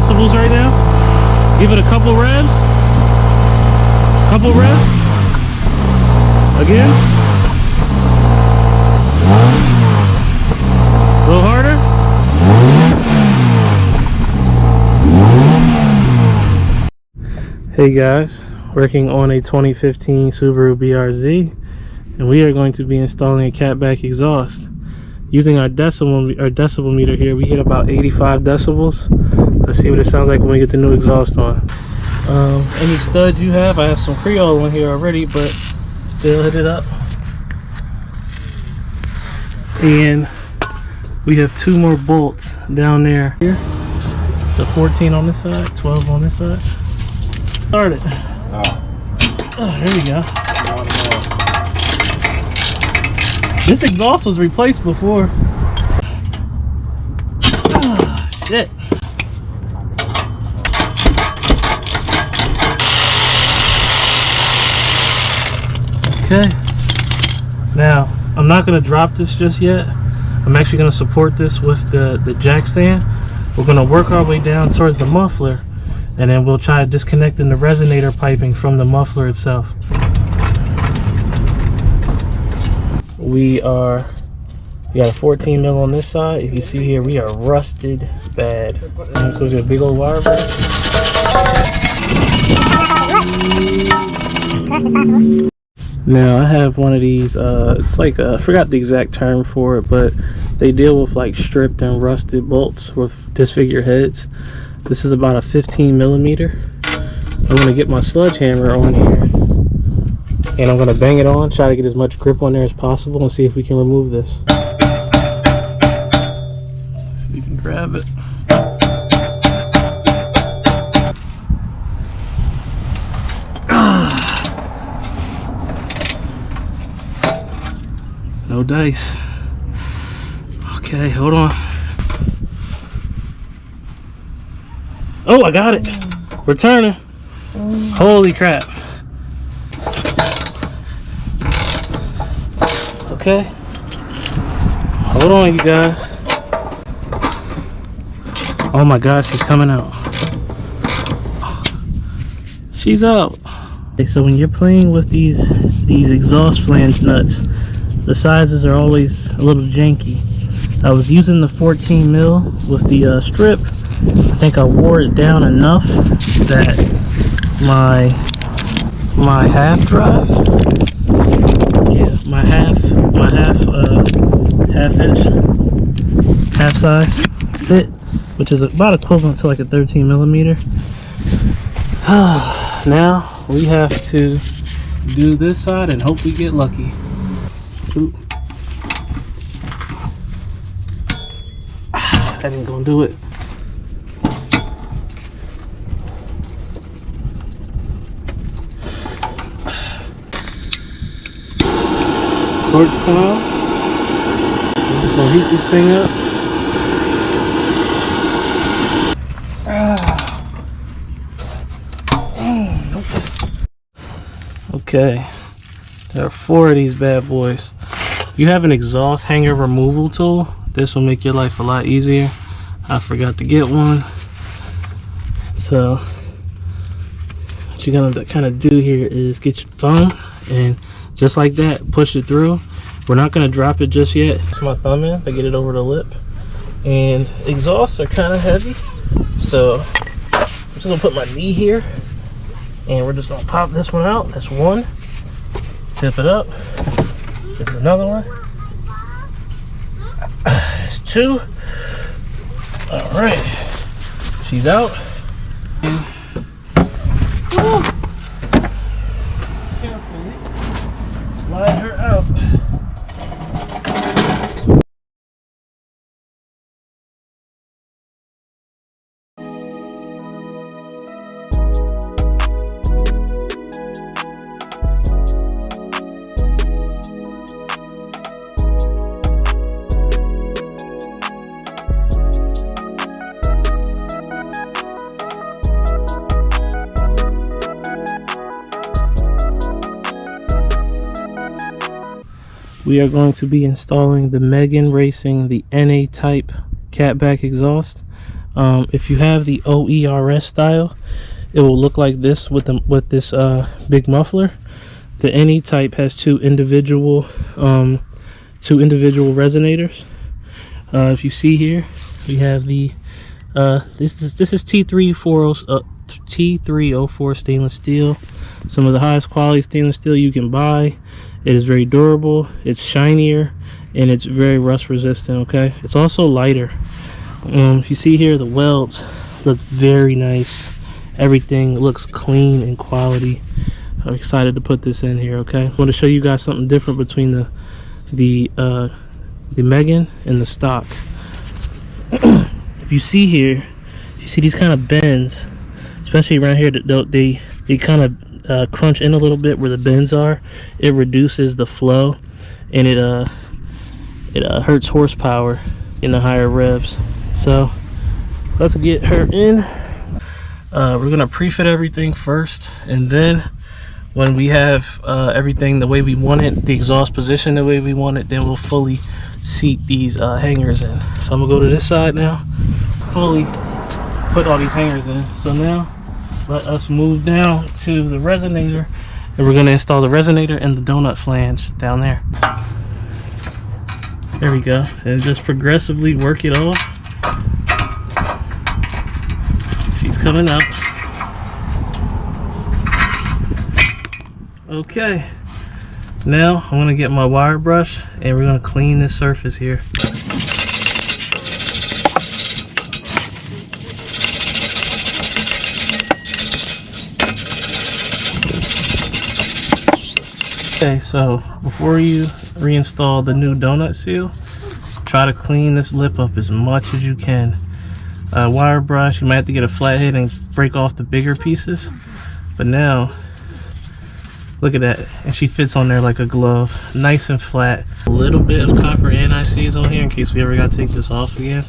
decibels right now. Give it a couple revs. Couple revs. Again. A little harder. Hey guys, working on a 2015 Subaru BRZ, and we are going to be installing a catback exhaust. Using our decibel meter here, we hit about 85 decibels. Let's see what it sounds like when we get the new exhaust on. Any studs you have, I have some Creole on here already, but still hit it up. And we have 2 more bolts down there. Here, so 14 on this side, 12 on this side. Start it. Oh, there we go. This exhaust was replaced before. Oh, shit. Okay. Now, I'm not going to drop this just yet. I'm actually going to support this with the jack stand. We're going to work our way down towards the muffler, and then we'll try disconnecting the resonator piping from the muffler itself. We got a 14 mil on this side. If you see here, we are rusted bad. So there's a big old wire brush. Now I have one of these, it's like, I forgot the exact term for it, but they deal with like stripped and rusted bolts with disfigured heads. This is about a 15 millimeter. I'm going to get my sledgehammer on here, and I'm going to bang it on, try to get as much grip on there as possible, and see if we can remove this. If we can grab it. No dice. Okay, hold on. Oh, I got it. We're turning. Holy crap. Okay. Hold on, you guys. Oh my gosh, she's coming out. She's out. Okay, so when you're playing with these exhaust flange nuts, the sizes are always a little janky. I was using the 14 mil with the strip. I think I wore it down enough that my half drive, yeah, my half inch, half size fit, which is about equivalent to like a 13 millimeter. Now we have to do this side and hope we get lucky. Ooh. That ain't gonna do it. Torch come out. I'm just gonna heat this thing up. Okay, there are 4 of these bad boys. If you have an exhaust hanger removal tool, this will make your life a lot easier. I forgot to get one. So what you're gonna kind of do here is get your thumb and just like that, push it through. We're not gonna drop it just yet. Put my thumb in to get it over the lip. And exhausts are kind of heavy, so I'm just gonna put my knee here, and we're just gonna pop this one out. That's one. Tip it up. This is another one. It's 2. All right, she's out. Carefully slide her out. We are going to be installing the Megan Racing, the NA type catback exhaust. If you have the OERS style, it will look like this with this big muffler. The NE type has two individual resonators. If you see here, we have the this is T304 stainless steel, some of the highest quality stainless steel you can buy. It is very durable, it's shinier, and it's very rust resistant. Okay, it's also lighter. If you see here, the welds look very nice. Everything looks clean and quality. I'm excited to put this in here. Okay, I want to show you guys something different between the Megan and the stock. If you see here, you see these kind of bends, especially around here, they kind of crunch in a little bit where the bends are. It reduces the flow, and it hurts horsepower in the higher revs. So let's get her in. We're gonna pre-fit everything first, and then when we have everything the way we want it, the exhaust position the way we want it, then we'll fully seat these hangers in. So I'm gonna go to this side now, fully put all these hangers in. So now let us move down to the resonator, and we're going to install the resonator and the donut flange down there. There we go, and just progressively work it off. She's coming up. Okay, now I'm going to get my wire brush, and we're going to clean this surface here. Okay, so before you reinstall the new donut seal, try to clean this lip up as much as you can. Wire brush, you might have to get a flathead and break off the bigger pieces, but now look at that, and she fits on there like a glove, nice and flat. A little bit of copper anti-seize on here in case we ever got to take this off again.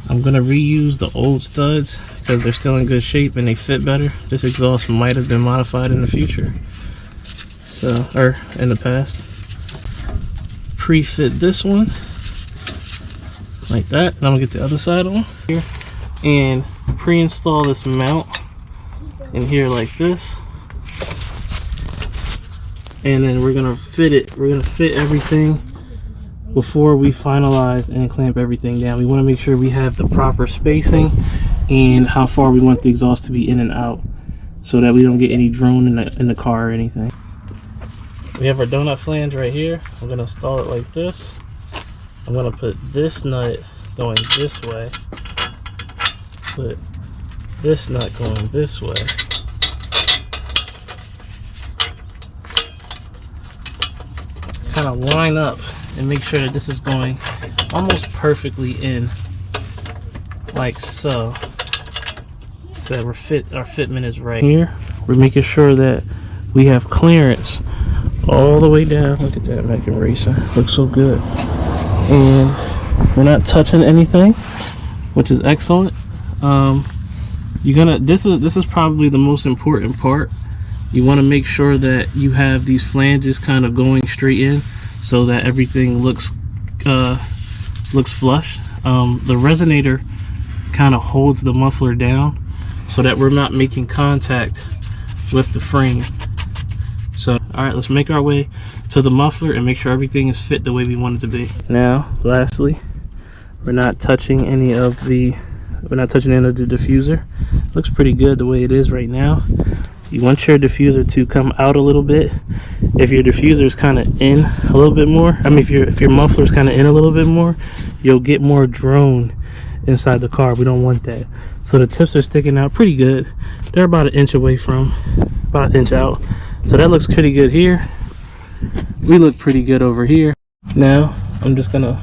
I'm gonna reuse the old studs because they're still in good shape and they fit better. This exhaust might have been modified in the future, or in the past. Pre-fit this one like that, and I'm gonna get the other side on here and pre-install this mount in here like this, and then we're gonna fit it. We're gonna fit everything before we finalize and clamp everything down. We want to make sure we have the proper spacing and how far we want the exhaust to be in and out, so that we don't get any drone in the car or anything. We have our donut flange right here. I'm going to install it like this. I'm going to put this nut going this way, put this nut going this way, kind of line up and make sure that this is going almost perfectly in, like so, so that our fitment is right. Here we're making sure that we have clearance all the way down. Look at that Megan Racer, looks so good. And we're not touching anything, which is excellent. This is probably the most important part. You want to make sure that you have these flanges kind of going straight in, so that everything looks flush. The resonator kind of holds the muffler down so that we're not making contact with the frame. So, all right, let's make our way to the muffler and make sure everything is fit the way we want it to be. Now, lastly, we're not touching any of the diffuser. Looks pretty good the way it is right now. You want your diffuser to come out a little bit. If your diffuser is kind of in a little bit more, I mean, if your muffler is kind of in a little bit more, you'll get more drone inside the car. We don't want that. So the tips are sticking out pretty good. They're about an inch away from, about an inch out. So that looks pretty good here. We look pretty good over here. Now I'm just gonna,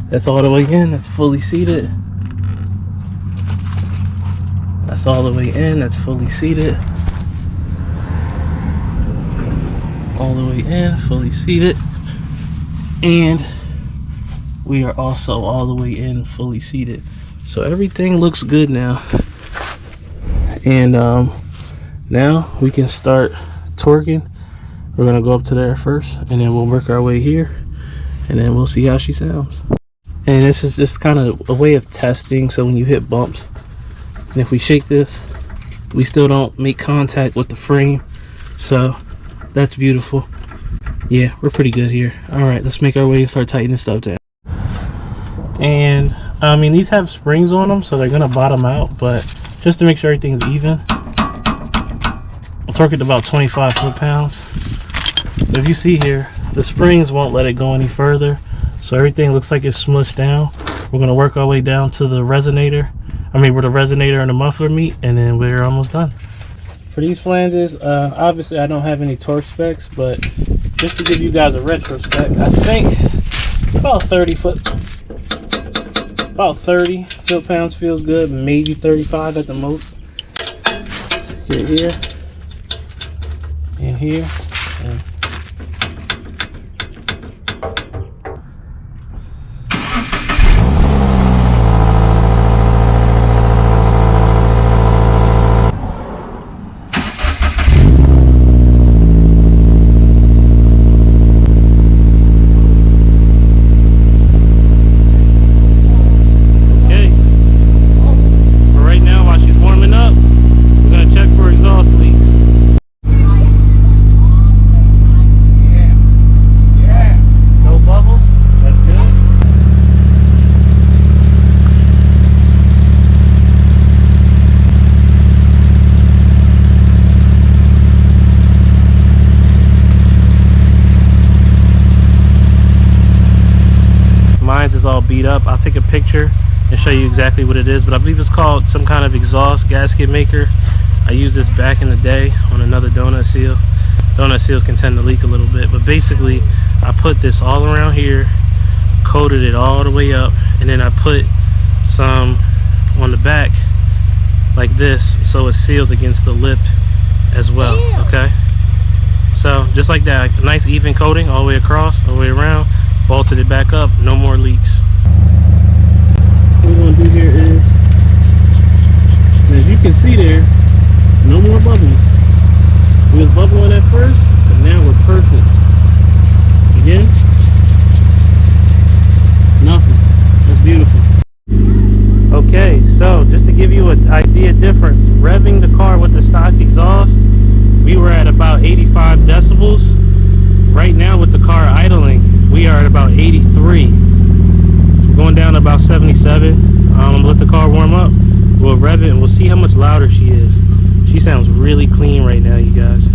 that's all the way in, that's fully seated. That's all the way in, that's fully seated. All the way in, fully seated. And we are also all the way in, fully seated. So everything looks good now. And now we can start torquing. We're gonna go up to there first, and then we'll work our way here, and then we'll see how she sounds. And this is just kind of a way of testing, so when you hit bumps, and if we shake this, we still don't make contact with the frame. So that's beautiful. Yeah, we're pretty good here. All right, let's make our way and start tightening stuff down. And I mean, these have springs on them, so they're gonna bottom out, but just to make sure everything's even, I'll torque it to about 25 foot-pounds. If you see here, the springs won't let it go any further, so everything looks like it's smushed down. We're gonna work our way down to the resonator. I mean, where the resonator and the muffler meet, and then we're almost done. For these flanges, obviously I don't have any torque specs, but just to give you guys a retrospect, I think about 30 foot-pounds feels good, maybe 35 at the most. Get here, and here, and is all beat up. I'll take a picture and show you exactly what it is, but I believe it's called some kind of exhaust gasket maker. I used this back in the day on another donut seal. Donut seals can tend to leak a little bit, but basically I put this all around here, coated it all the way up, and then I put some on the back like this so it seals against the lip as well. Okay, so just like that, a nice even coating all the way across, all the way around, bolted it back up, no more leaks. What we're going to do here is, as you can see there, no more bubbles. We was bubbling at first, but now we're perfect. Again, nothing. That's beautiful. Okay, so just to give you an idea difference, revving the car with the stock exhaust, we were at about 85 decibels. Right now with the car idling, we are at about 83. So we're going down to about 77. I'm gonna let the car warm up. We'll rev it and we'll see how much louder she is. She sounds really clean right now, you guys.